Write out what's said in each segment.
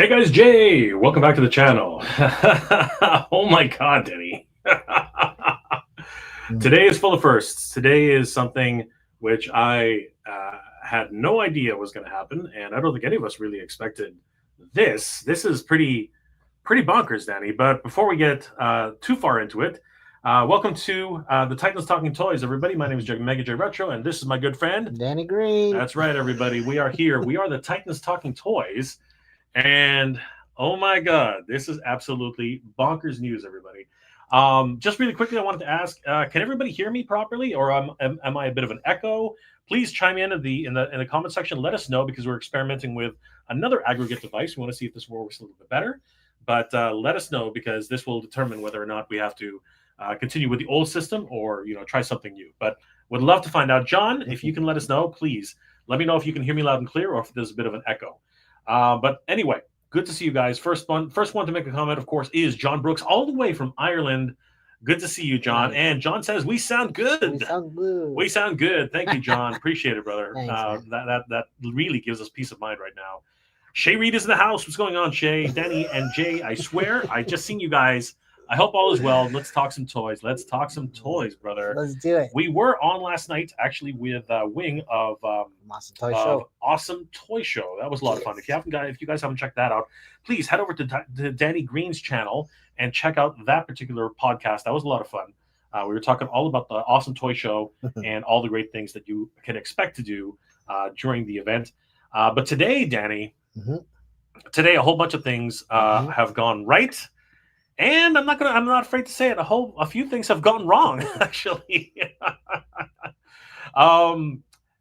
Hey guys, Jay, welcome back to the channel. Oh my God, Denny. Today is full of firsts. Today is something which I had no idea was going to happen, and I don't think any of us really expected this. This is pretty bonkers, Danny. But before we get too far into it, welcome to the Titans Talking Toys, everybody. My name is Mega J Retro, and this is my good friend Danny Green. That's right, everybody. We are here. We are the Titans Talking Toys. And oh my God, this is absolutely bonkers news, everybody. Just really quickly, I wanted to ask: can everybody hear me properly, or am I a bit of an echo? Please chime in the comment section. Let us know, because we're experimenting with another aggregate device. We want to see if this works a little bit better. But let us know, because this will determine whether or not we have to continue with the old system, or try something new. But would love to find out. John, if you can let us know, please let me know if you can hear me loud and clear, or if there's a bit of an echo. But anyway, good to see you guys. First one to make a comment, of course, is John Brooks, all the way from Ireland. Good to see you, John. And John says we sound good. We sound good. We sound good. Thank you, John. Appreciate it, brother. Thanks, that really gives us peace of mind right now. Shay Reed is in the house. What's going on, Shay? Danny and Jay, I swear, I just seen you guys. I hope all is well. Let's talk some toys. Let's talk some toys, brother. Let's do it. We were on last night, actually, with Wing of Awesome Toy Show. That was a lot of fun. If you guys haven't checked that out, please head over to Danny Green's channel and check out that particular podcast. That was a lot of fun. We were talking all about the Awesome Toy Show and all the great things that you can expect to do during the event. But today, Danny, today a whole bunch of things have gone right. And I'm not afraid to say it. A few things have gone wrong, actually.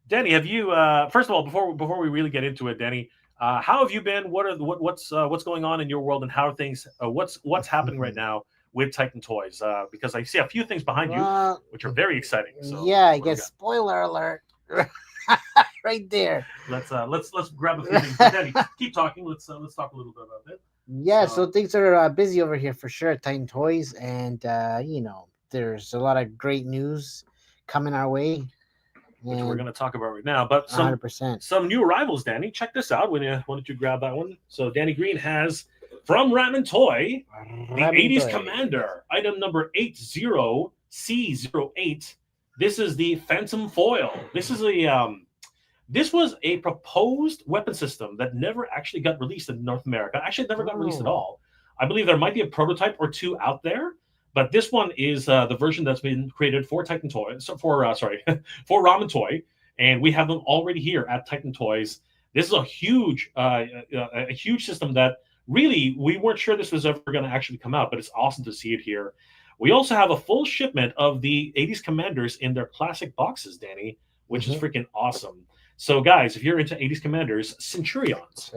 Danny, have you? First of all, before we really get into it, Danny, how have you been? What's going on in your world, and how are things? What's happening right now with Titan Toys? Because I see a few things behind you, which are very exciting. So yeah, I guess spoiler alert, right there. Let's grab a few things. Danny, keep talking. Let's talk a little bit about it. Yeah, so things are busy over here for sure at Titan Toys, and there's a lot of great news coming our way, which we're going to talk about right now. But 100%. Some new arrivals, Danny. Check this out. Why don't you grab that one? So Danny Green has from Ramen Toy the 80s Commander, item number 80C08. This is the Phantom Foil. This is This was a proposed weapon system that never actually got released in North America. Actually, it never got released at all. I believe there might be a prototype or two out there, but this one is the version that's been created for Titan Toys, for Ramen Toy, and we have them already here at Titan Toys. This is a huge system that really we weren't sure this was ever going to actually come out, but it's awesome to see it here. We also have a full shipment of the 80s Commanders in their classic boxes, Danny, which is freaking awesome. So, guys, if you're into 80s Commanders, Centurions,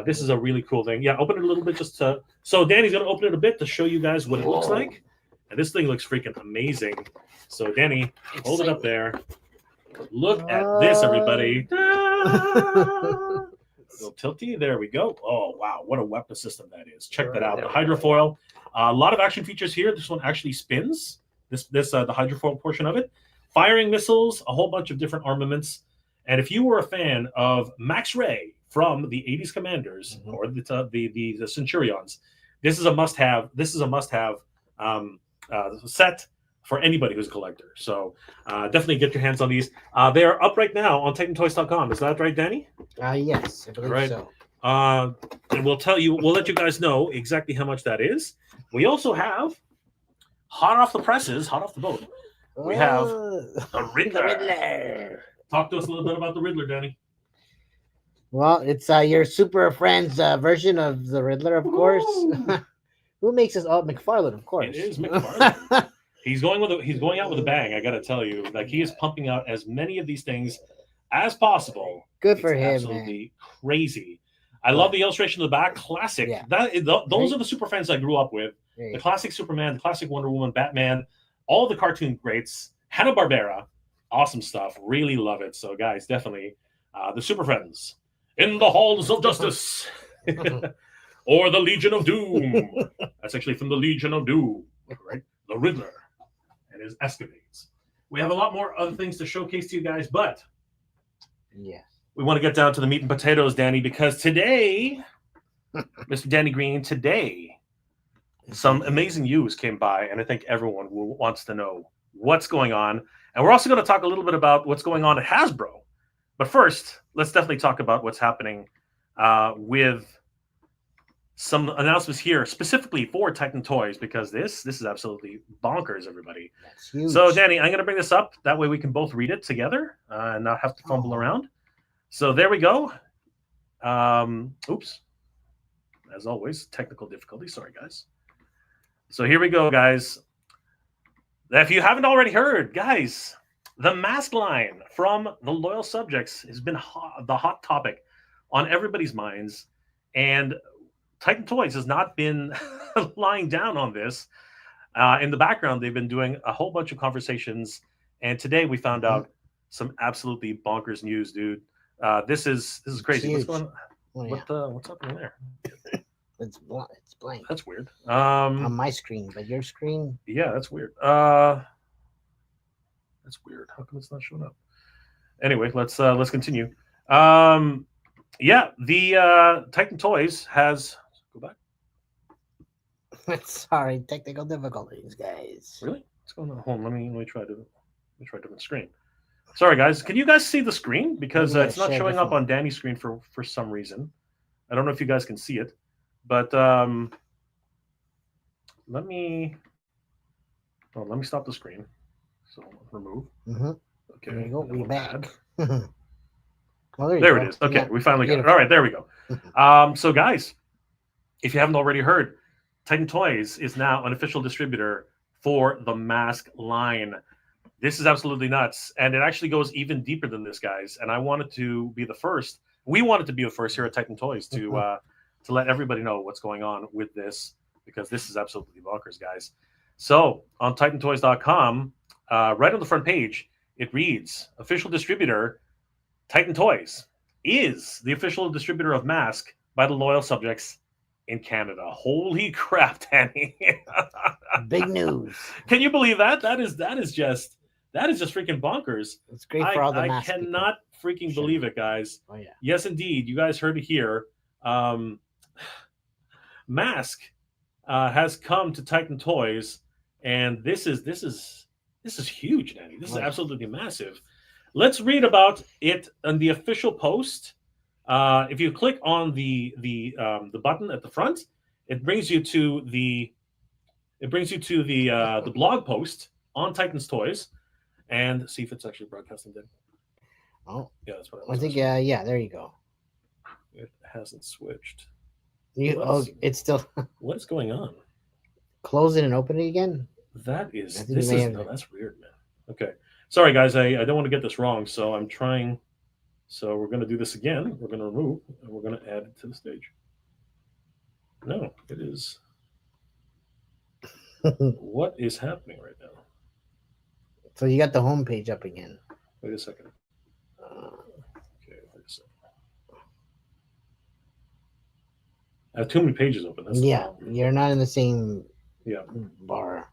this is a really cool thing. Yeah, open it a little bit just to... So, Danny's going to open it a bit to show you guys what it looks like. And this thing looks freaking amazing. So, Danny, hold it up there. Look at this, everybody. A little tilty. There we go. Oh, wow. What a weapon system that is. Check that out. The hydrofoil. A lot of action features here. This one actually spins. The hydrofoil portion of it. Firing missiles, a whole bunch of different armaments. And if you were a fan of Max Ray from the 80s Commanders or the Centurions, this is a must-have. This is a must-have set for anybody who's a collector. So definitely get your hands on these. They are up right now on TitanToys.com. Is that right, Danny? Yes, I believe so. And we'll let you guys know exactly how much that is. We also have hot off the boat. We have the Riddler. Talk to us a little bit about the Riddler, Danny. Well, it's your Super Friends version of the Riddler, of course. Who makes this? Oh, McFarlane, of course. It is McFarlane. He's going out with a bang. I got to tell you, like, he is pumping out as many of these things as possible. Good for him. Absolutely crazy. I love the illustration of the back. Classic. Yeah. Those are the Super Friends I grew up with. The classic Superman, the classic Wonder Woman, Batman, all the cartoon greats. Hanna-Barbera. Awesome stuff. Really love it. So, guys, definitely the Super Friends in the Halls of Justice or the Legion of Doom. That's actually from the Legion of Doom, right? The Riddler and his escapades. We have a lot more other things to showcase to you guys, but we want to get down to the meat and potatoes, Danny, because today Mr. Danny Green. Today, some amazing news came by, and I think everyone wants to know what's going on. And we're also going to talk a little bit about what's going on at Hasbro. But first, let's definitely talk about what's happening with some announcements here specifically for Titan Toys, because this is absolutely bonkers, everybody. That's huge. So, Danny, I'm going to bring this up. That way we can both read it together and not have to fumble around. So there we go. Oops. As always, technical difficulty. Sorry, guys. So here we go, guys. If you haven't already heard, guys, the M.A.S.K line from the Loyal Subjects has been the hot topic on everybody's minds. And Titan Toys has not been lying down on this. In the background, they've been doing a whole bunch of conversations. And today we found out some absolutely bonkers news, dude. This is crazy. What's going on? What's happening there? It's blank. That's weird. On my screen, but your screen? Yeah, that's weird. That's weird. How come it's not showing up? Anyway, let's continue. Yeah, the Titan Toys has go back. Sorry, technical difficulties, guys. Really? What's going on? Hold on, let me try different screen. Sorry, guys. Can you guys see the screen? Because it's not showing up on Danny's screen for some reason. I don't know if you guys can see it, but let me stop the screen. So remove. Okay. There you go. We're back. Well, there it is. Okay, yeah, we finally got it. All right, there we go. So, guys, if you haven't already heard, Titan Toys is now an official distributor for the M.A.S.K line. This is absolutely nuts, and it actually goes even deeper than this, guys. And I wanted to be the first. We wanted to be the first here at Titan Toys to let everybody know what's going on with this, because this is absolutely bonkers, guys. So on TitanToys.com, right on the front page, it reads, official distributor, Titan Toys is the official distributor of M.A.S.K by the Loyal Subjects in Canada. Holy crap, Danny. Big news. Can you believe that? That is just freaking bonkers. It's great for all the M.A.S.K I cannot freaking believe it, guys. Oh, yeah. Yes, indeed. You guys heard it here. M.A.S.K has come to Titan Toys, and this is huge, Danny. This is absolutely massive. Let's read about it on the official post. If you click on the button at the front, it brings you to the blog post on Titan's Toys, and see if it's actually broadcasting. Then, oh yeah, that's what I think. Yeah, there you go. It hasn't switched. It's still. What is going on? Close it and open it again. That's weird, man. Okay, sorry guys, I don't want to get this wrong, so I'm trying. So we're going to do this again. We're going to remove, and we're going to add it to the stage. No, it is. What is happening right now? So you got the home page up again. Wait a second. Okay, wait a second. I have too many pages open. That's you're not in the same bar.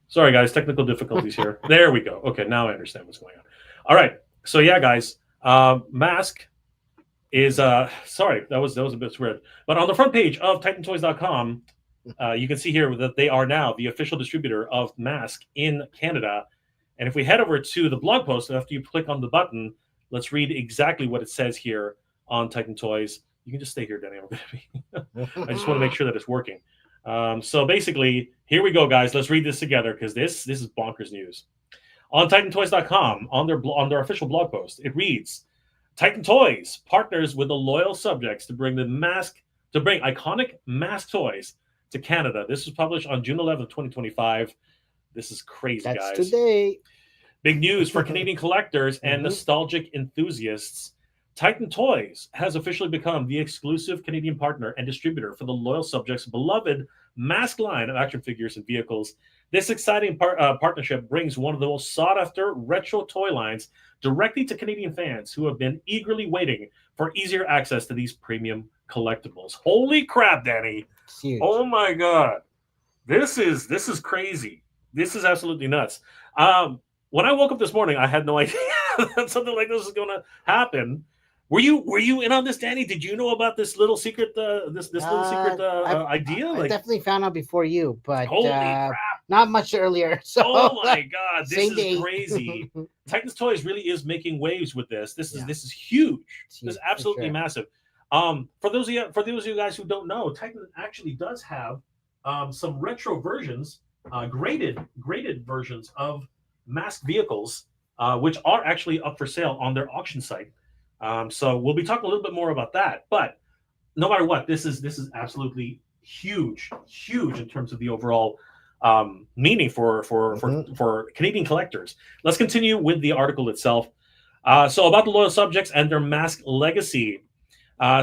Sorry, guys. Technical difficulties here. There we go. Okay, now I understand what's going on. All right. So yeah, guys, M.A.S.K is sorry, that was a bit weird. But on the front page of TitanToys.com, you can see here that they are now the official distributor of M.A.S.K in Canada. And if we head over to the blog post, after you click on the button, let's read exactly what it says here on Titan Toys. You can just stay here, Danny. I just want to make sure that it's working. So basically, here we go, guys. Let's read this together, because this is bonkers news. On TitanToys.com, on their official blog post, it reads, Titan Toys partners with the Loyal Subjects to bring iconic M.A.S.K toys to Canada. This was published on June 11th, 2025. This is crazy, That's guys. Today. Big news for Canadian collectors and nostalgic enthusiasts. Titan Toys has officially become the exclusive Canadian partner and distributor for the Loyal Subjects' beloved M.A.S.K line of action figures and vehicles. This exciting partnership brings one of the most sought-after retro toy lines directly to Canadian fans who have been eagerly waiting for easier access to these premium collectibles. Holy crap, Danny! Oh my God, this is crazy. This is absolutely nuts. When I woke up this morning, I had no idea that something like this was going to happen. Were you in on this, Danny? Did you know about this little secret this little secret I idea? I Like, definitely found out before you, but holy crap! not much earlier. So Oh my god, this same is day. crazy. Titans Toys really is making waves with this. This is Yeah, this is huge. it's This is huge for absolutely sure. massive. For those of you guys who don't know, Titan actually does have some retro versions, graded versions of masked vehicles, which are actually up for sale on their auction site. So we'll be talking a little bit more about that. But no matter what, this is absolutely huge in terms of the overall meaning Mhm. for Canadian collectors. Let's continue with the article itself. So about the loyal subjects and their mask legacy.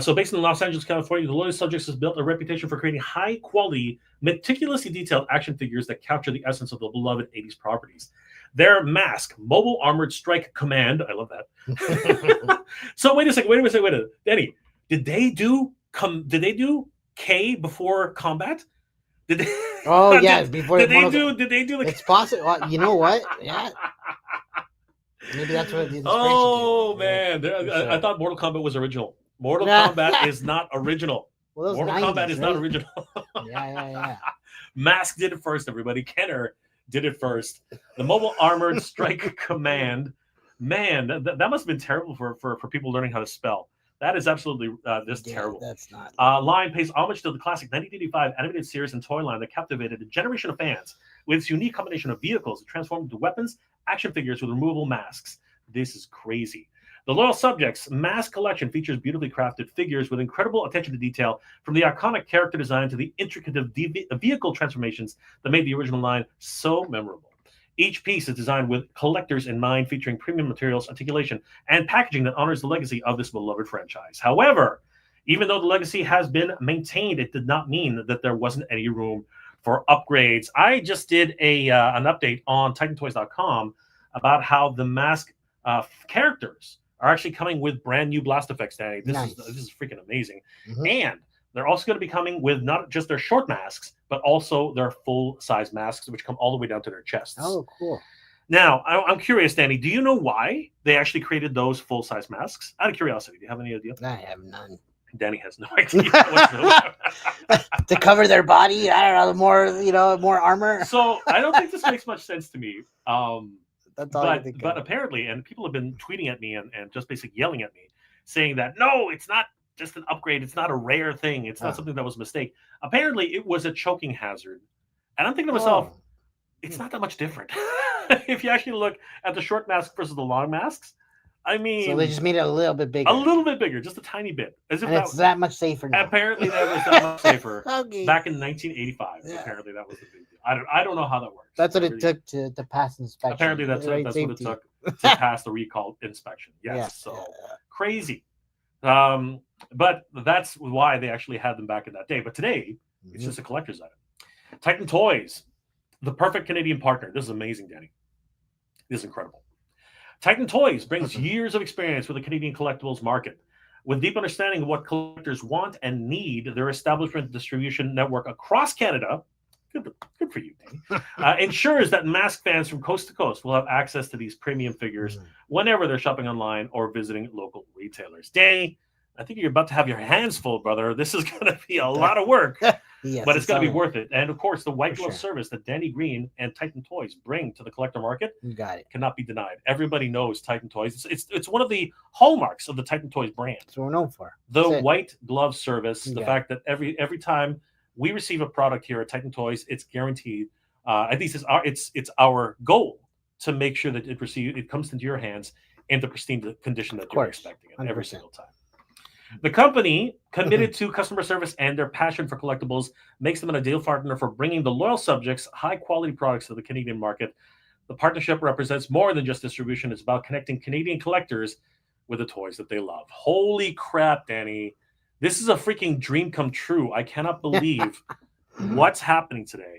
So based in Los Angeles, California, the loyal subjects has built a reputation for creating high quality, meticulously detailed action figures that capture the essence of the beloved 80s properties. Their M.A.S.K, Mobile Armored Strike Command. I love that. So wait a second. Danny, did they do K before combat? Did they Oh yeah, did, before did they do the it's possible. You know what? Yeah, maybe that's what the inspiration came Oh from. Yeah, man, for I sure. thought Mortal Kombat was original. Mortal Well, Kombat is not original. those Mortal Kombat '90s, is not right? original. Yeah. M.A.S.K did it first, everybody. Kenner did it first. The Mobile Armored Strike Command. Man, that must have been terrible for people learning how to spell. That is absolutely just Yeah, terrible. that's not. Line pays homage to the classic 1985 animated series and toy line that captivated a generation of fans with its unique combination of vehicles that transformed into weapons, action figures with removable masks. This is crazy. The Loyal Subjects Mask Collection features beautifully crafted figures with incredible attention to detail, from the iconic character design to the intricate vehicle transformations that made the original line so memorable. Each piece is designed with collectors in mind, featuring premium materials, articulation, and packaging that honors the legacy of this beloved franchise. However, even though the legacy has been maintained, it did not mean that there wasn't any room for upgrades. I just did an update on TitanToys.com about how the mask characters are actually coming with brand new blast effects, Danny. This is freaking amazing. Mhm. And they're also going to be coming with not just their short masks, but also their full size masks, which come all the way down to their chests. Oh, cool. Now, I'm curious, Danny, do you know why they actually created those full size masks? Out of curiosity, do you have any idea? I have none. Danny has no idea whatsoever. To cover their body, I don't know, more armor. So I don't think this makes much sense to me. That's all I can But think but of. apparently, and people have been tweeting at me and just basically yelling at me, saying that no, it's not just an upgrade. It's not a rare thing. It's not something that was a mistake. Apparently, it was a choking hazard. And I'm thinking to myself, Oh, it's not that much different. If you actually look at the short mask versus the long masks, I so mean, they just made it a little bit bigger, a little bit bigger, just a tiny bit, as if and it's that much safer now. apparently that was that much safer Okay. back in 1985. Yeah. Apparently that was the big deal. I don't know how that works. That's what I it really- took to pass inspection. Apparently that's right? that's what it Safety. took to pass the recall inspection. Yes, Yeah. so crazy. But that's why they actually had them back in that day. But today, it's Mhm. just a collector's item. Titan Toys, the perfect Canadian partner. This is amazing, Danny. This is incredible. Titan Toys brings years of experience with the Canadian collectibles market. With deep understanding of what collectors want and need, their establishment distribution network across Canada, good for you, Danny, ensures that M.A.S.K fans from coast to coast will have access to these premium figures whenever they're shopping online or visiting local retailers. Danny, I think you're about to have your hands full, brother. This is going to be a lot of work, Yes, but it's going to be all- worth it. And of course, the white For glove sure. service that Danny Green and Titan Toys bring to the collector market You got it. cannot be denied. Everybody knows Titan Toys. It's one of the hallmarks of the Titan Toys brand. That's what we're known for. The That's it. white glove service, You the got fact that every time we receive a product here at Titan Toys, it's guaranteed. At least it's our goal to make sure that it comes into your hands in the pristine condition that you're course, expecting it every 100%. single time. The company, committed to customer service and their passion for collectibles, makes them an ideal partner for bringing the loyal subjects high quality products to the Canadian market. The partnership represents more than just distribution. It's about connecting Canadian collectors with the toys that they love. Holy crap, Danny. This is a freaking dream come true. I cannot believe what's happening today.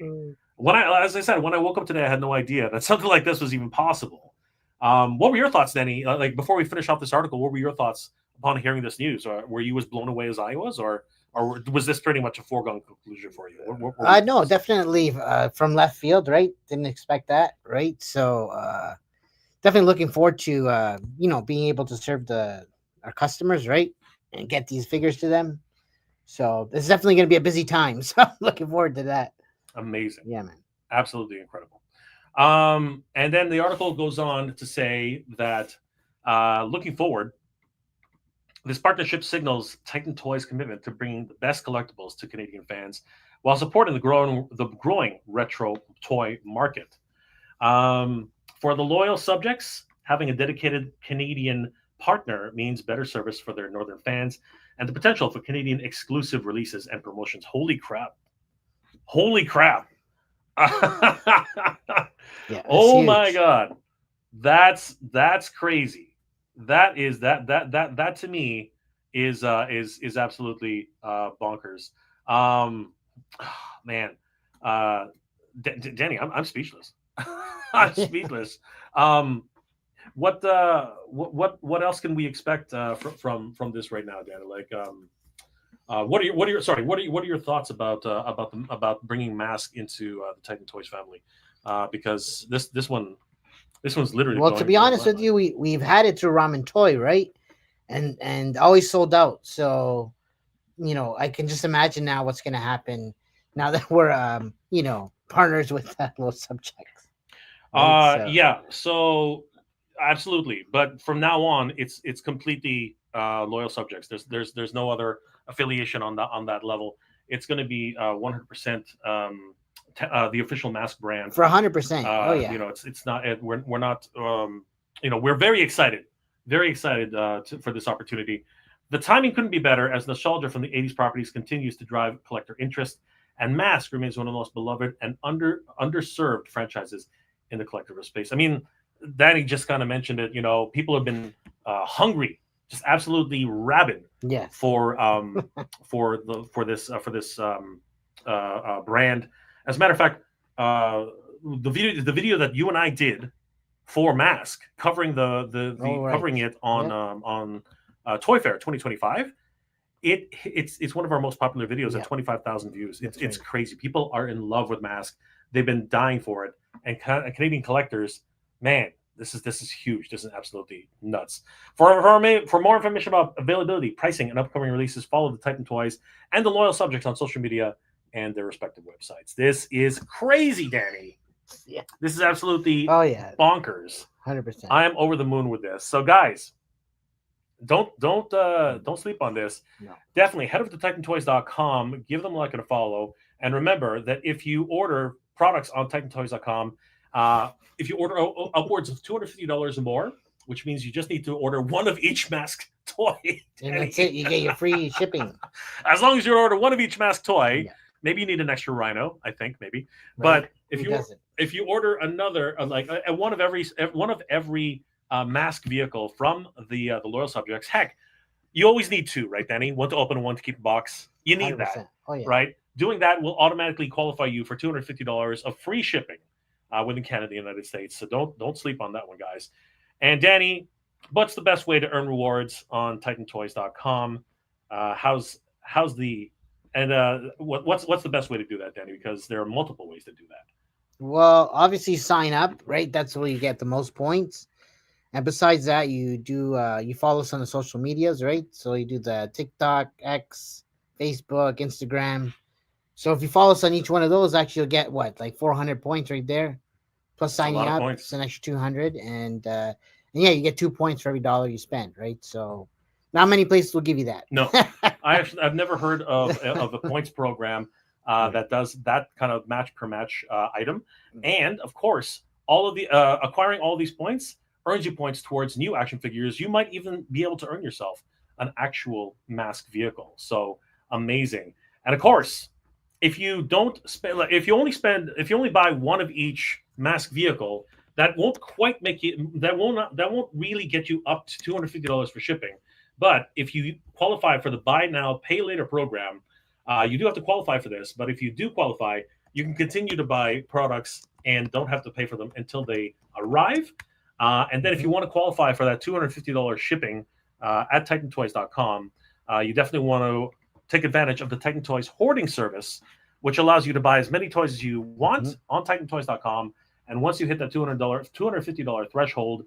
As I said, when I woke up today, I had no idea that something like this was even possible. What were your thoughts, Danny? Like before we finish off this article, what were your thoughts upon hearing this news? Or were you as blown away as I was, or was this pretty much a foregone conclusion for you? No, definitely from left field, right? Didn't expect that, right? So definitely looking forward to being able to serve the our customers, right, and get these figures to them. So this is definitely going to be a busy time. So I'm looking forward to that. Amazing. Yeah, man. Absolutely incredible. And then the article goes on to say that looking forward, this partnership signals Titan Toys' commitment to bringing the best collectibles to Canadian fans while supporting the growing retro toy market. For the loyal subjects, having a dedicated Canadian partner means better service for their northern fans and the potential for Canadian exclusive releases and promotions. Holy crap. Holy crap. Yeah, Oh huge. my god. That's crazy. That to me is absolutely bonkers. Man, uh, Danny, I'm speechless. I'm speechless. Um, what else can we expect from this right now, Danny? Like, what are your thoughts about bringing M.A.S.K into the Titan Toys family? Because this one's literally Well, to be honest with you, we've had it through Ramen Toy, right? And always sold out. So, I can just imagine now what's going to happen now that we're partners with those subjects. Right? Yeah. So absolutely, but from now on, it's completely loyal subjects. There's no other affiliation on that level. It's going to be 100% the official M.A.S.K brand for 100%. Oh yeah. It's not we're not we're very excited for this opportunity. The timing couldn't be better as nostalgia from the 80s properties continues to drive collector interest, and M.A.S.K remains one of the most beloved and underserved franchises in the collectible space. I mean, Danny just kind of mentioned it. People have been hungry, just absolutely rabid. Yes. For this brand. As a matter of fact, the video that you and I did for M.A.S.K covering covering it on Toy Fair 2025. It's one of our most popular videos at 25,000 views. It's crazy. People are in love with M.A.S.K. They've been dying for it, and Canadian collectors, man, this is huge. This is absolutely nuts. For more information about availability, pricing, and upcoming releases, follow the Titan Toys and the loyal subjects on social media and their respective websites. This is crazy, Danny. Yeah. This is absolutely bonkers. 100%. I am over the moon with this. So, guys, don't sleep on this. No. Definitely head over to titantoys.com, give them a like and a follow, and remember that if you order products on titantoys.com, if you order upwards of $250 or more, which means you just need to order one of each M.A.S.K toy, and that's it. You get your free shipping. As long as you order one of each M.A.S.K toy, maybe you need an extra Rhino. I think maybe, right. But if you order another one of every M.A.S.K vehicle from the loyal subjects, heck, you always need two, right, Danny? One to open and one to keep a box. You need 100%. That, right? Doing that will automatically qualify you for $250 of free shipping within Canada and the United States. So don't sleep on that one, guys. And Danny, what's the best way to earn rewards on titantoys.com? What's the best way to do that, Danny? Because there are multiple ways to do that. Well, obviously sign up, right? That's where you get the most points. And besides that, you do you follow us on the social medias, right? So you do the TikTok, X, Facebook, Instagram. So if you follow us on each one of those, actually you'll get like 400 points right there. Plus signing up, it's an extra 200, and yeah, you get 2 points for every dollar you spend, right? So not many places will give you that. No, I've never heard of a points program that does that kind of match per match item, and of course, all of the acquiring all these points earns you points towards new action figures. You might even be able to earn yourself an actual M.A.S.K vehicle. So amazing, and of course, if you don't spend, if you only buy one of each M.A.S.K vehicle, that won't quite make you. That won't really get you up to $250 for shipping. But if you qualify for the buy now, pay later program, you do have to qualify for this. But if you do qualify, you can continue to buy products and don't have to pay for them until they arrive. And then if you want to qualify for that $250 shipping at titantoys.com, you definitely want to take advantage of the Titan Toys hoarding service, which allows you to buy as many toys as you want on titantoys.com. And once you hit that $250 threshold,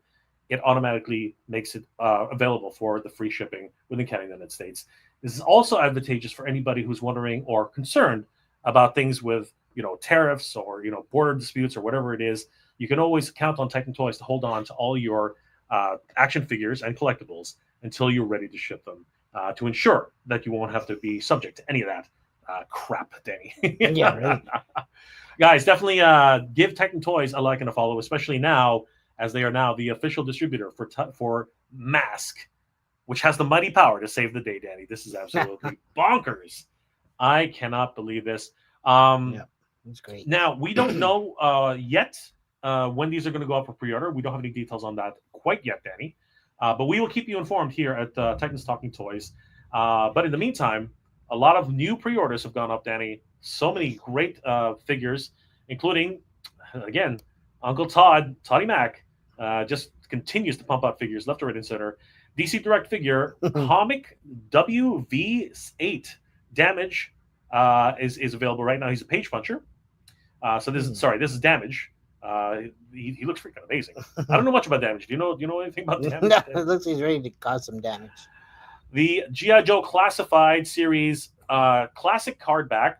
it automatically makes it available for the free shipping within Canada and the United States. This is also advantageous for anybody who's wondering or concerned about things with tariffs or border disputes or whatever it is. You can always count on Titan Toys to hold on to all your action figures and collectibles until you're ready to ship them, to ensure that you won't have to be subject to any of that crap, Danny. Yeah, right. Guys, definitely give Titan Toys a like and a follow, especially now as they are now the official distributor for M.A.S.K, which has the mighty power to save the day, Danny. This is absolutely bonkers. I cannot believe this. Yeah, that's great. Now, we don't know yet when these are going to go up for pre-order. We don't have any details on that quite yet, Danny. But we will keep you informed here at Titans Talking Toys. But in the meantime, a lot of new pre-orders have gone up, Danny. So many great figures, including, again, Uncle Toddy Mac, just continues to pump out figures left, right, and center. DC Direct figure Comic WV8 Damage is available right now. He's a page puncher. So this is Damage. He looks freaking amazing. I don't know much about Damage. Do you know anything about Damage? No, it looks like he's ready to cause some damage. The G.I. Joe Classified Series Classic Cardback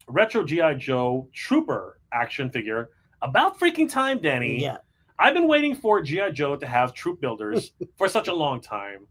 Retro G.I. Joe Trooper action figure. About freaking time, Danny. Yeah. I've been waiting for G.I. Joe to have troop builders for such a long time,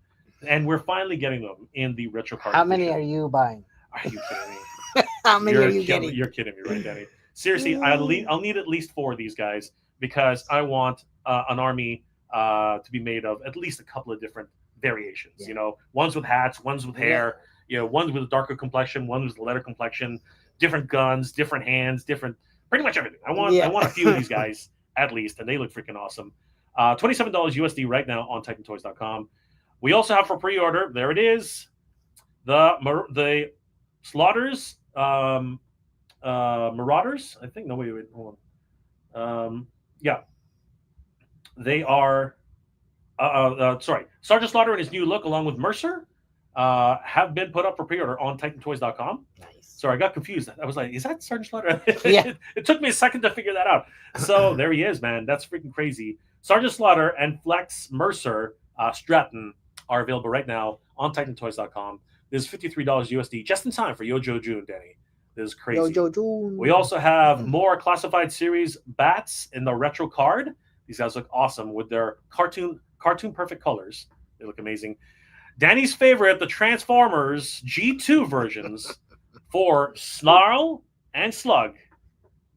and we're finally getting them in the retro card. How many are you buying? Are you kidding me? How many are you getting? You're kidding me, right, Danny? Seriously, I'll need at least 4 of these guys because I want an army to be made of at least a couple of different variations. Yeah. Ones with hats, ones with hair, ones with a darker complexion, ones with a lighter complexion, different guns, different hands, different pretty much everything. I want a few of these guys at least, and they look freaking awesome. $27 USD right now on TitanToys.com. We also have for pre-order. There it is, the Slaughters. Marauders, I think. No, wait, hold on. Yeah, they are. Sorry, Sergeant Slaughter in his new look, along with Mercer, have been put up for pre-order on TitanToys.com. Nice. Sorry, I got confused. I was like, "Is that Sergeant Slaughter?" Yeah. It took me a second to figure that out. So there he is, man. That's freaking crazy. Sergeant Slaughter and Flex Mercer Stratton are available right now on TitanToys.com. This is $53 USD, just in time for Yojo June, Danny. This is crazy. Yojo June. We also have more Classified Series bats in the retro card. These guys look awesome with their cartoon perfect colors. They look amazing. Danny's favorite, the Transformers G2 versions for Snarl and Slug.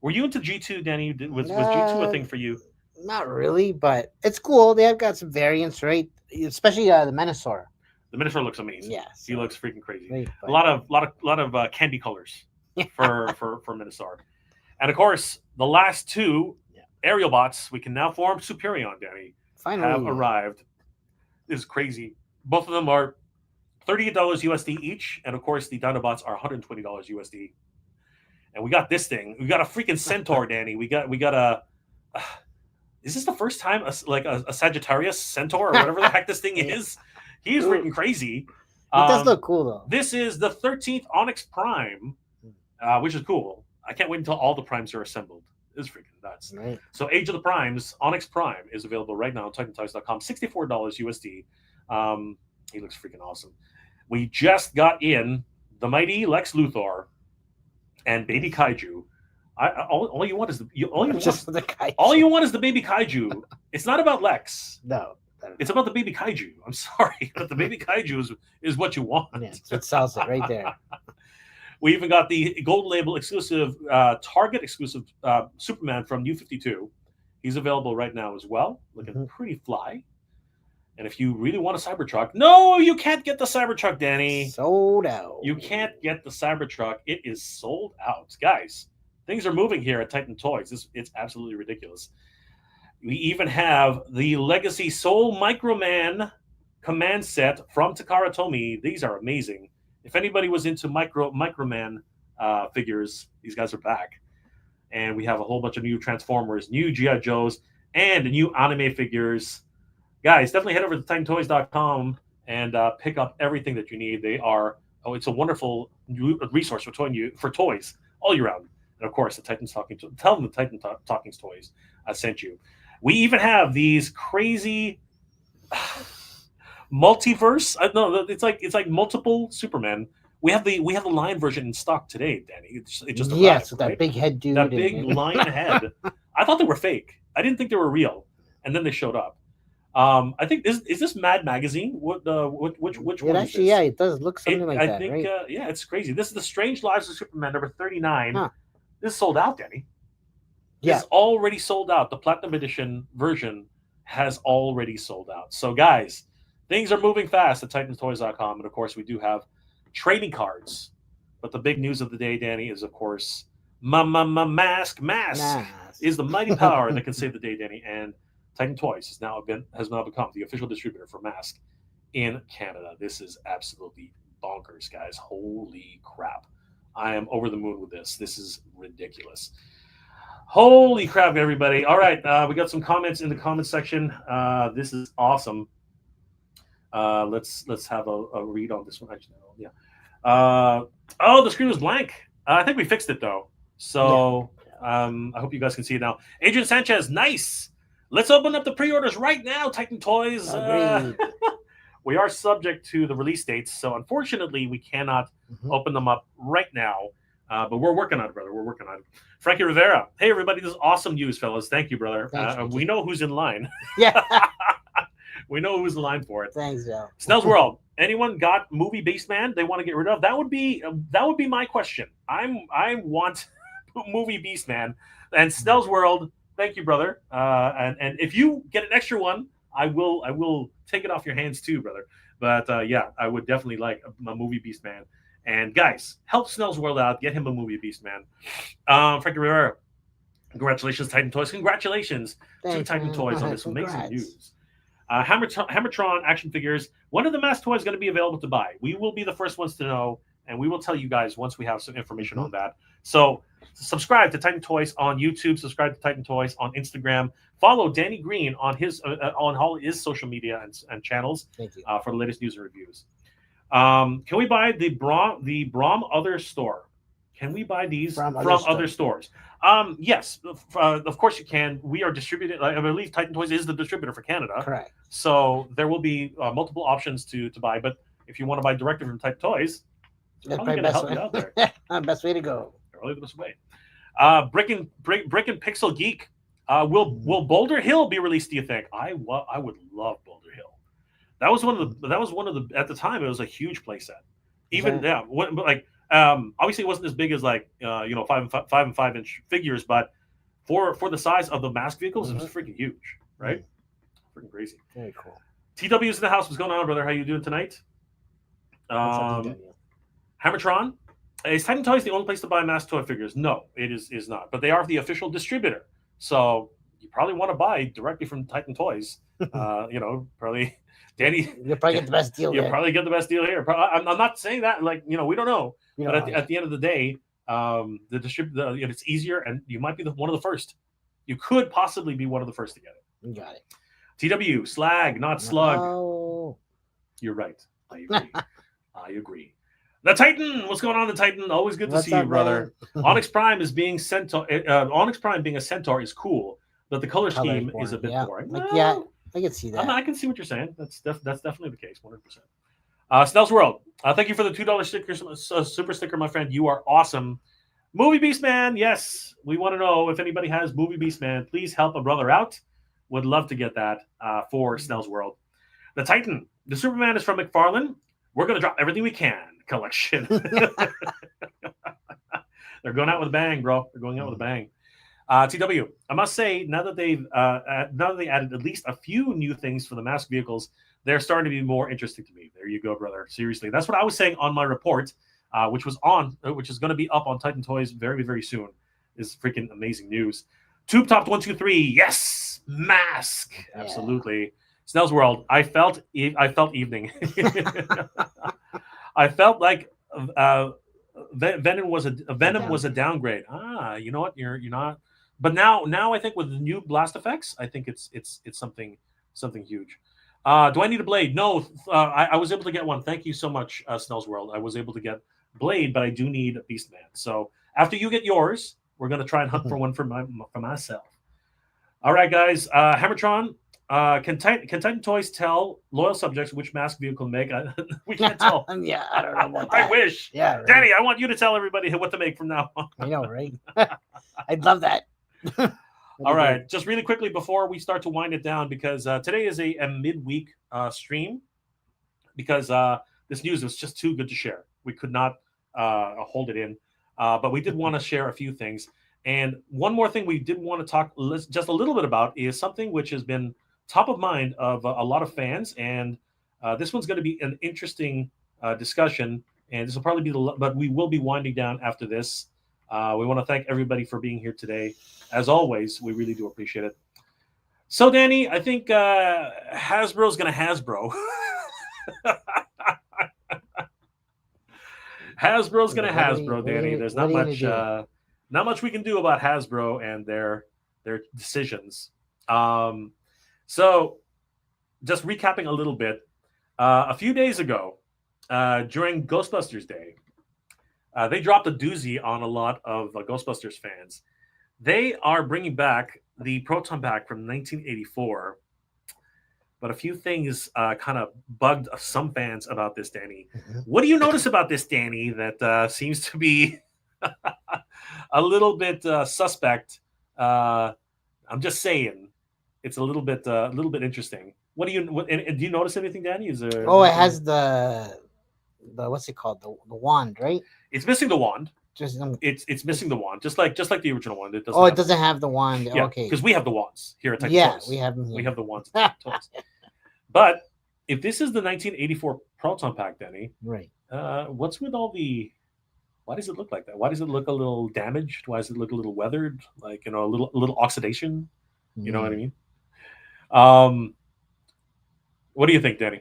Were you into G2, Danny? Was G2 a thing for you? Not really, but it's cool. They have got some variants, right? Especially the Minosaur. The Minotaur looks amazing. Yes. He looks freaking crazy. Right, a lot of candy colors for Minotaur. And of course, the last 2 aerial bots we can now form Superion, Danny, finally have arrived. This is crazy. Both of them are $38 USD each, and of course the Dinobots are $120 USD. And we got this thing. We got a freaking Centaur, Danny. We got a. Is this the first time a Sagittarius Centaur or whatever the heck this thing is? He is freaking crazy. It does look cool though. This is the 13th Onyx Prime, which is cool. I can't wait until all the primes are assembled. It's freaking nuts. Right. So Age of the Primes, Onyx Prime is available right now on TitanToys.com. $64 USD. He looks freaking awesome. We just got in the mighty Lex Luthor and Baby Kaiju. All you want is the baby Kaiju. It's not about Lex. No. It's about the baby Kaiju. I'm sorry, but the baby Kaiju is what you want. Yeah, it sells it right there. We even got the Gold Label exclusive, Target exclusive Superman from New 52. He's available right now as well, looking pretty fly. And if you really want a Cybertruck, no, you can't get the Cybertruck, Danny. Sold out. You can't get the Cybertruck. It is sold out. Guys, things are moving here at Titan Toys. It's absolutely ridiculous. We even have the Legacy Soul Microman command set from Takara Tomy. These are amazing. If anybody was into Microman figures, these guys are back. And we have a whole bunch of new Transformers, new G.I. Joes, and new anime figures. Guys, definitely head over to TitanToys.com and pick up everything that you need. It's a wonderful resource for toys all year round. And of course, tell them the Titan Talking's Toys sent you. We even have these crazy Multiverse. No, it's like multiple Superman. We have the lion version in stock today, Danny. It just Yes, arrived, with that right? big head dude That big and lion head. I thought they were fake. I didn't think they were real, and then they showed up. I think is this Mad Magazine? Which it one is actually, yeah, this? it does look something like I that, think right? yeah, it's crazy. This is the Strange Lives of Superman number 39. Huh? This is sold out, Danny. This Yeah. is already sold out. The Platinum Edition version has already sold out. So, guys, things are moving fast at TitanToys.com. And of course, we do have trading cards. But the big news of the day, Danny, is of course, M.A.S.K is the mighty power that can save the day, Danny. And Titan Toys has now become the official distributor for M.A.S.K in Canada. This is absolutely bonkers, guys. Holy crap. I am over the moon with this. This is ridiculous. Holy crap, everybody! All right, we got some comments in the comment section. This is awesome. Let's have a read on this one. Actually, no, yeah. Oh, the screen was blank. I think we fixed it though. So I hope you guys can see it now. Adrian Sanchez, nice. Let's open up the pre-orders right now, Titan Toys. Agreed. We are subject to the release dates, so unfortunately we cannot open them up right now. But we're working on it, brother. We're working on it. Frankie Rivera. Hey, everybody. This is awesome news, fellas. Thank you, brother. Thanks, we know who's in line. Yeah. We know who's in line for it. Thanks, Joe. Snell's World. Anyone got movie Beastman they want to get rid of? That would be my question. I want movie Beastman. And Snell's World, thank you, brother. And if you get an extra one, I will take it off your hands too, brother. But yeah, I would definitely like a movie Beastman. And guys, help Snell's World out. Get him a movie Beastman. Frankie Rivera, congratulations, Titan Toys. Congratulations to Titan Toys on this amazing news. Hammertron action figures. When are the M.A.S.K toys going to be available to buy? We will be the first ones to know, and we will tell you guys once we have some information on that. So subscribe to Titan Toys on YouTube. Subscribe to Titan Toys on Instagram. Follow Danny Green on his on all his social media and channels for the latest news and reviews. Can we buy the Brom Other Store? Can we buy these from other stores? Yes, of course you can. We are distributed. I believe Titan Toys is the distributor for Canada. Correct. So there will be multiple options to buy. But if you want to buy directly from Titan Toys, that's probably the best way. Out there. Best way to go. Probably the best way. Brick and Pixel Geek. Will Boulder Hill be released? Do you think? I would love Boulder Hill. That was one of the at the time it was a huge playset. Even obviously it wasn't as big as like 5 and 5 inch figures, but for the size of the M.A.S.K vehicles, it was freaking huge, right? Freaking crazy. Very cool. TW's in the house. What's going on, brother? How you doing tonight? Hammertron. Is Titan Toys the only place to buy M.A.S.K toy figures? No, it is not. But they are the official distributor, so you probably want to buy directly from Titan Toys. Probably. Danny, you'll probably get the best deal. You'll probably get the best deal here. I'm not saying that, like, we don't know. But at the end of the day, the distributor, it's easier, and you might be one of the first. You could possibly be one of the first to get it. You got it. TW, slag, not slug. No. You're right. I agree. I agree. The Titan, what's going on, the Titan? Always good to see you, brother. Onyx Prime is being Centaur. Onyx Prime being a Centaur is cool, but the color scheme is a bit boring. Yeah, I can see that. I can see what you're saying. That's definitely the case, 100%. Snell's World, thank you for the $2 sticker, super sticker, my friend. You are awesome. Movie Beastman, yes. We want to know if anybody has Movie Beastman. Please help a brother out. Would love to get that for Snell's World. The Titan, the Superman is from McFarlane. We're going to drop everything we can collection. They're going out with a bang, bro. They're going out with a bang. TW, I must say, now that they added at least a few new things for the M.A.S.K vehicles, they're starting to be more interesting to me. There you go, brother. Seriously, that's what I was saying on my report, which is going to be up on Titan Toys very, very soon. Is freaking amazing news. Tube Top 123, yes, M.A.S.K, absolutely. Snell's World, I felt evening. I felt like Venom was a downgrade. You know what? You're not. But now I think with the new blast effects, I think it's something huge. Do I need a blade? No, I was able to get one. Thank you so much, Snell's World. I was able to get blade, but I do need a Beastman. So after you get yours, we're gonna try and hunt for one for myself. All right, guys. Hammertron, Can Titan Toys tell loyal subjects which mask vehicle to make? We can't tell. Yeah, I don't know about I that. wish. Yeah, right. Danny, I want you to tell everybody what to make from now on. I know, right? I'd love that. All right, just really quickly before we start to wind it down, because today is a midweek stream, because this news was just too good to share. We could not hold it in, but we did want to share a few things. And one more thing we did want to talk just a little bit about is something which has been top of mind of a lot of fans, and this one's going to be an interesting discussion. And this will probably be but we will be winding down after this. We want to thank everybody for being here today. As always, we really do appreciate it. So, Danny, I think Hasbro's going to Hasbro. Hasbro's going to Hasbro, Danny. There's not much we can do about Hasbro and their decisions. So, just recapping a little bit, a few days ago, during Ghostbusters Day, they dropped a doozy on a lot of Ghostbusters fans. They are bringing back the Proton Pack from 1984, but a few things kind of bugged some fans about this, Danny. Mm-hmm. What do you notice about this, Danny, that seems to be a little bit suspect? I'm just saying, it's a little bit interesting. What do you notice anything, Danny? Is there? Oh, it has the what's it called? The wand, right? It's missing the wand. Just it's missing the wand, just like the original one. It doesn't. Oh, it doesn't have the wand. Yeah, okay. Because we have the wands here at Titan Toys. we have them here. We have the wands at Titan Toys. But if this is the 1984 Proton Pack, Danny, right? What's with all the? Why does it look like that? Why does it look a little damaged? Why does it look a little weathered? Like, a little oxidation. You know what I mean? What do you think, Danny?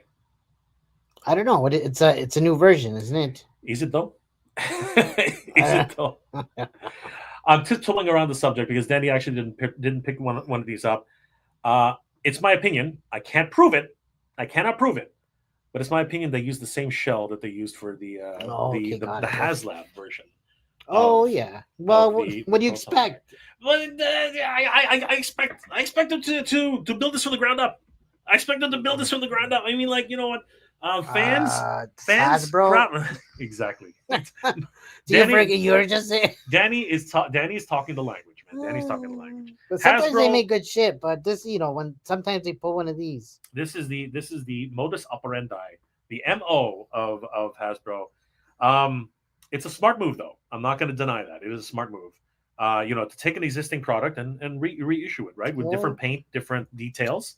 I don't know. It's a new version, isn't it? Is it though? Is it though? I'm tiptoeing around the subject because Danny actually didn't pick one of these up. It's my opinion. I can't prove it. I cannot prove it. But it's my opinion they used the same shell that they used for the HasLab version. Oh yeah. Well, what do you expect? Well, I expect them to build this from the ground up. I expect them to build this from the ground up. I mean, like, you know what? Fans, Hasbro. Exactly. You're just saying. Danny's talking the language, man. Danny's talking the language. But sometimes they make good shit, but this, when sometimes they pull one of these. This is the modus operandi, the MO of Hasbro. It's a smart move, though. I'm not going to deny that. It is a smart move. To take an existing product and reissue it, right, with different paint, different details.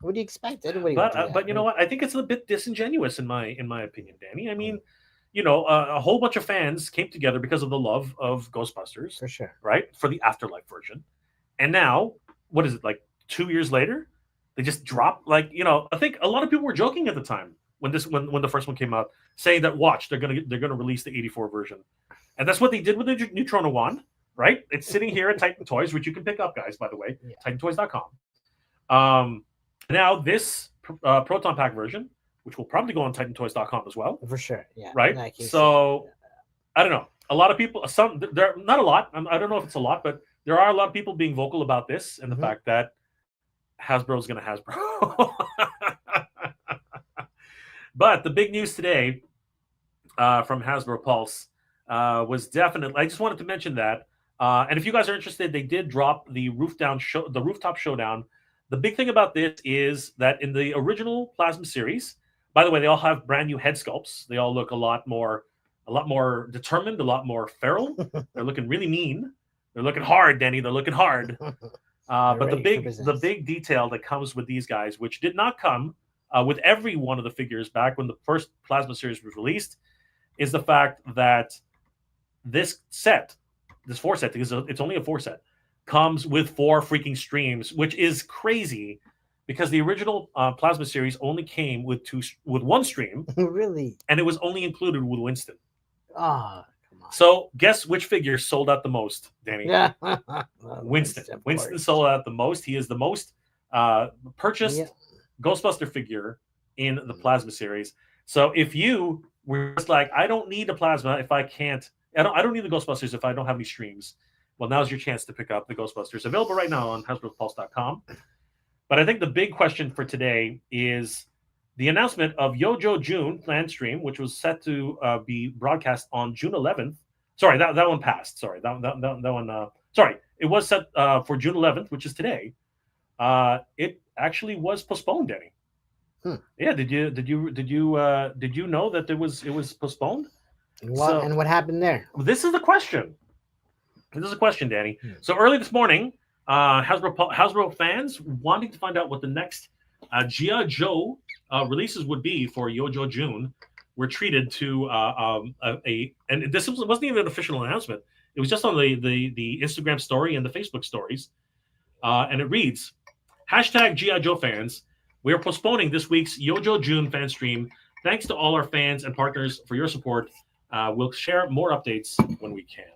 What do you expect? Anybody but you know what? I think it's a bit disingenuous in my opinion, Danny. I mean, a whole bunch of fans came together because of the love of Ghostbusters, for sure, right? For the Afterlife version, and now what is it, like 2 years later? They just drop, I think a lot of people were joking at the time when the first one came out, saying that they're gonna release the 84 version, and that's what they did with the Neutrona wand, right? It's sitting here at Titan Toys, which you can pick up, guys. By the way, TitanToys.com. Now this Proton Pack version, which will probably go on TitanToys.com as well, for sure. Yeah. Right. So I don't know. A lot of people. There not a lot. I don't know if it's a lot, but there are a lot of people being vocal about this and the fact that Hasbro's going to Hasbro. But the big news today from Hasbro Pulse was definitely. I just wanted to mention that. And if you guys are interested, they did drop the rooftop showdown. The big thing about this is that in the original Plasma series, by the way, they all have brand new head sculpts. They all look a lot more determined, a lot more feral. They're looking really mean. They're looking hard, Danny. They're looking hard. But the big detail that comes with these guys, which did not come with every one of the figures back when the first Plasma series was released, is the fact that this 4 set, because it's only a 4 set, comes with 4 freaking streams, which is crazy because the original Plasma series only came with 1 stream. Really? And it was only included with Winston. Ah, come on. So guess which figure sold out the most, Danny? Yeah. Winston. Winston sold out the most. He is the most purchased Ghostbuster figure in the Plasma series. So if you were just like, I don't need a Plasma if I can't, I don't need the Ghostbusters if I don't have any streams. Well, now's your chance to pick up the Ghostbusters. Available right now on HasbroPulse.com. But I think the big question for today is the announcement of Yojo June Fanstream, which was set to be broadcast on June 11th. Sorry, that one passed. Sorry, that one. Sorry, it was set for June 11th, which is today. It actually was postponed, Danny. Yeah, did you know that it was postponed? And what happened there? This is the question. This is a question, Danny. So early this morning, Hasbro fans wanting to find out what the next G.I. Joe releases would be for Yojo June were treated to and this wasn't even an official announcement. It was just on the Instagram story and the Facebook stories, and it reads, hashtag G.I. Joe fans, we are postponing this week's Yojo June fan stream. Thanks to all our fans and partners for your support. We'll share more updates when we can.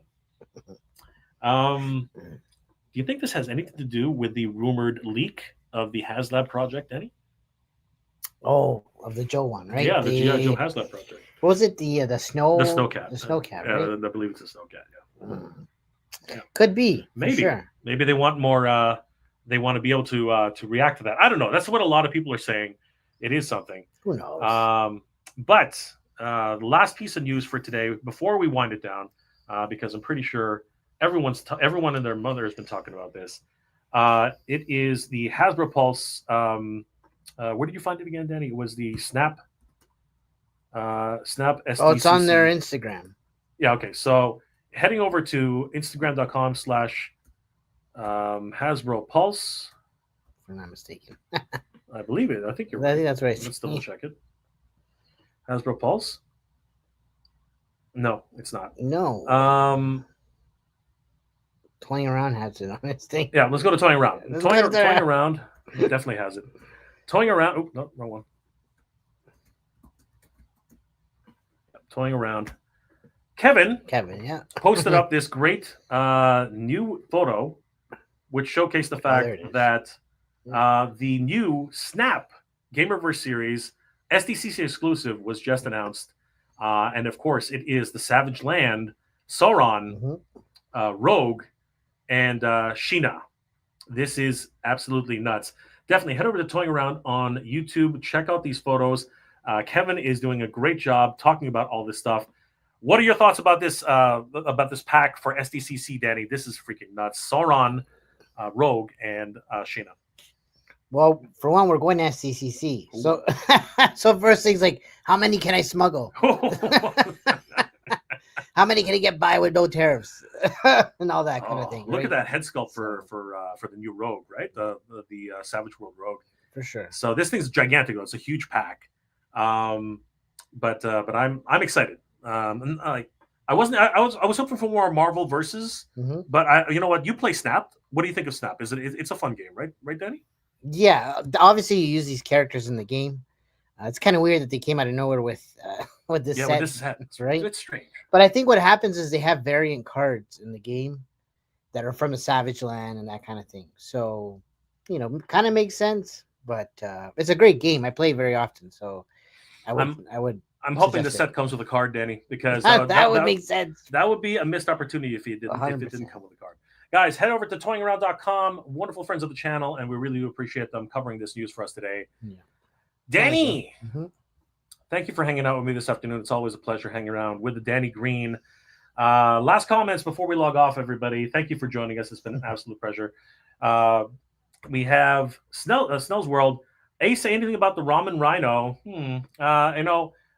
Do you think this has anything to do with the rumored leak of the HasLab project, Eddie? Oh, of the Joe one, right? Yeah, the G.I. Joe HasLab project. What was it? The snow? The snowcat. The snowcat, right? Yeah, I believe it's a snowcat, yeah. Could be. Maybe. Sure. Maybe they want more, they want to be able to react to that. I don't know. That's what a lot of people are saying. It is something. Who knows? But the last piece of news for today, before we wind it down, because I'm pretty sure everyone and their mother has been talking about this. It is the Hasbro Pulse. Where did you find it again, Danny? It was the Snap SDCC. Oh, it's on their Instagram. Yeah, okay. So heading over to Instagram.com/Hasbro Pulse. If I'm not mistaken. I believe it. I think you're right. I think that's right. Let's double check it. Hasbro Pulse? No, it's not. No. Toying Around has it on its thing. Yeah, let's go to Toying Around. Toying Around definitely has it. Toying Around. Oh, no, wrong one. Toying Around. Kevin, yeah, posted up this great new photo, which showcased the fact that the new Snap Gamerverse series SDCC exclusive was just announced, and of course, it is the Savage Land, Sauron, Rogue, and Sheena. This is absolutely nuts. Definitely head over to Toying Around on YouTube. Check out these photos. Kevin is doing a great job talking about all this stuff. What are your thoughts about this pack for SDCC, Danny? This is freaking nuts. Sauron, Rogue, and Sheena. Well, for one, we're going to SDCC. So, so first thing's like, how many can I smuggle? How many can I get by with no tariffs and all that kind of thing? Look at that head sculpt for the new Rogue, right? The Savage World Rogue. For sure. So this thing's gigantic. It's a huge pack. But I'm excited. And I was hoping for more Marvel versus. But you know what? You play Snap. What do you think of Snap? It's a fun game, right? Right, Danny? Yeah. Obviously, you use these characters in the game. It's kind of weird that they came out of nowhere with this set. With this set, right? It's strange. But I think what happens is they have variant cards in the game that are from the Savage Land and that kind of thing. So, kind of makes sense. But it's a great game. I play very often, so I'm hoping the set comes with a card, Danny, because that would make sense. That would be a missed opportunity if it didn't come with a card. Guys, head over to toyingaround.com. Wonderful friends of the channel, and we really do appreciate them covering this news for us today. Yeah. Danny, thank you for hanging out with me this afternoon. It's always a pleasure hanging around with the Danny Green. Last comments before we log off, everybody. Thank you for joining us. It's been an absolute pleasure. We have Snell's World. Say anything about the Ramen Rhino?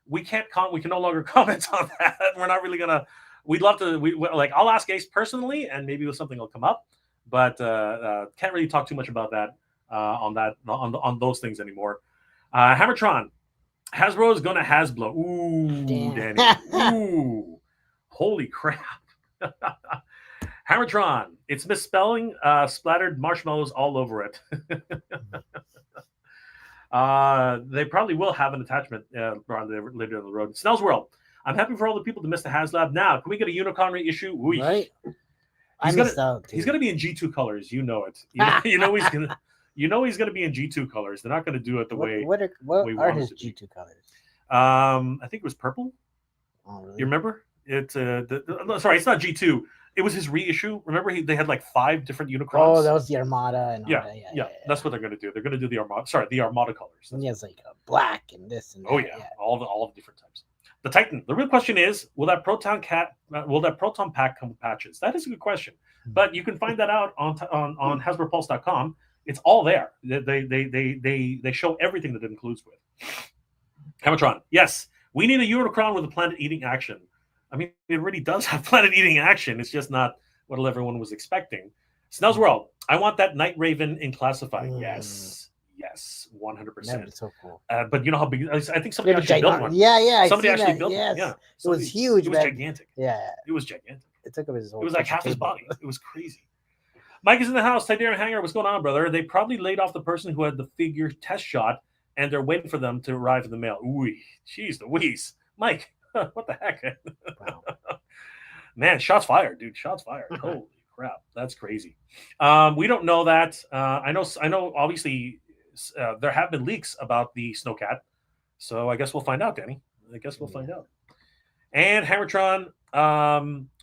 We can't. We can no longer comment on that. We're not really gonna. We'd love to. I'll ask Ace personally, and maybe something will come up, but can't really talk too much about that on those things anymore. Hammertron, Hasbro is going to Hasbro. Ooh, damn. Danny. Ooh, holy crap. Hammertron, it's misspelling, splattered marshmallows all over it. They probably will have an attachment later on the road. Snell's World, I'm happy for all the people that missed the HasLab. Now, can we get a Unicorn reissue? Ooh. Right. He's gonna be in G2 colors. You know it. You know he's gonna. You know he's going to be in G2 colors. They're not going to do it the way. What are his G2 colors? I think it was purple. Oh, really? You remember? Sorry, it's not G2. It was his reissue. Remember, they had like 5 different Unicrons. Oh, that was the Armada and all Yeah, that. yeah. That's what they're going to do. They're going to do the Armada. Sorry, the Armada colors. Yeah, it's like black and this and that. Oh yeah, all the different types. The Titan. The real question is, will that Proton pack come with patches? That is a good question. But you can find that out on HasbroPulse.com. It's all there. They show everything that it includes with. Hammertron. Yes, we need a Unicron with a planet-eating action. I mean, it really does have planet-eating action. It's just not what everyone was expecting. Snell's World. I want that Night Raven in classified. Yes, 100%. That's so cool. But you know how big? I think somebody actually built one. Yeah. Somebody actually built one. Yes. Yeah, it was huge. It was gigantic. Yeah, it was gigantic. It took up his whole. It was like half his body. It was crazy. Mike is in the house. Tiberium Hanger. What's going on, brother? They probably laid off the person who had the figure test shot, and they're waiting for them to arrive in the mail. Ooh, jeez Louise. Mike, what the heck? Wow. Man, shots fired, dude. Shots fired. Holy crap. That's crazy. We don't know that. I know obviously there have been leaks about the Snowcat. So I guess we'll find out, Danny. I guess we'll find out. And Hammertron,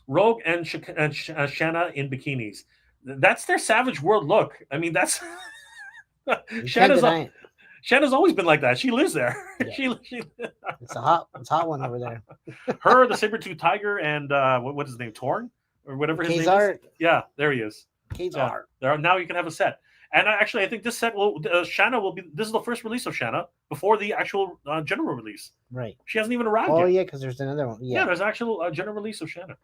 Rogue and Shanna in bikinis. That's their Savage World look. I mean, that's Shanna's always been like that. She lives there. Yeah. It's a hot one over there. Her, the saber-tooth tiger, and what is his name? Torn or whatever his name is. Yeah, there he is. Kazar. Now you can have a set. And actually, I think this set will Shanna will be. This is the first release of Shanna before the actual general release. Right. She hasn't even arrived yet. Oh yeah, because there's another one. Yeah, there's actual general release of Shanna.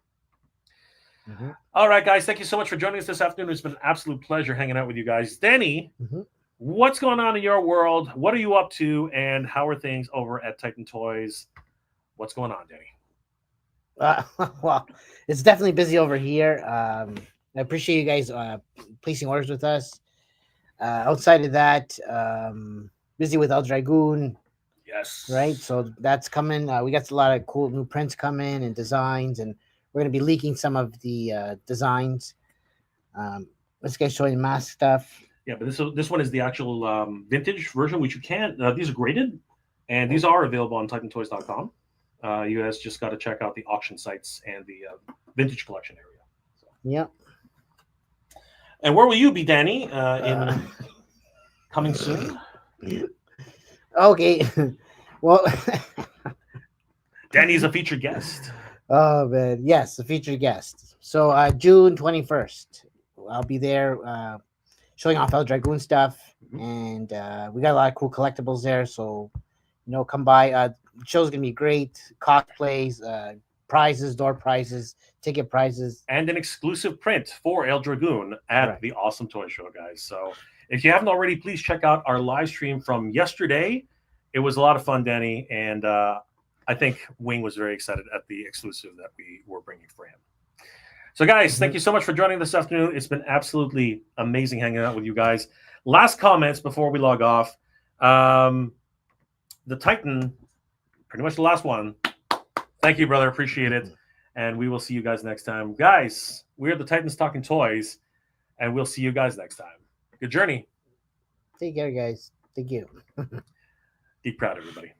Mm-hmm. All right, guys. Thank you so much for joining us this afternoon. It's been an absolute pleasure hanging out with you guys. Danny, what's going on in your world? What are you up to? And how are things over at Titan Toys? What's going on, Danny? Well, it's definitely busy over here. I appreciate you guys placing orders with us. Outside of that, busy with El Dragoon. Yes. Right. So that's coming. We got a lot of cool new prints coming and designs, and we're going to be leaking some of the designs. Let's get showing M.A.S.K stuff. Yeah, but this one is the actual vintage version, which you can. These are graded, and these are available on TitanToys.com. You guys just got to check out the auction sites and the vintage collection area. So. Yep. And where will you be, Danny? In coming soon? Okay. Well, Danny's a featured guest. Oh man, yes, a featured guest. So June 21st, I'll be there showing off El Dragoon stuff, and we got a lot of cool collectibles there. So come by. The show's gonna be great. Cosplays, prizes, door prizes, ticket prizes, and an exclusive print for El Dragoon at the Awesome Toy Show, guys. So if you haven't already, please check out our live stream from yesterday. It was a lot of fun, Danny, and I think Wing was very excited at the exclusive that we were bringing for him. So, guys, thank you so much for joining this afternoon. It's been absolutely amazing hanging out with you guys. Last comments before we log off. The Titan, pretty much the last one. Thank you, brother. Appreciate it. And we will see you guys next time. Guys, we're the Titans Talking Toys, and we'll see you guys next time. Good journey. Take care, guys. Thank you. Be proud, everybody.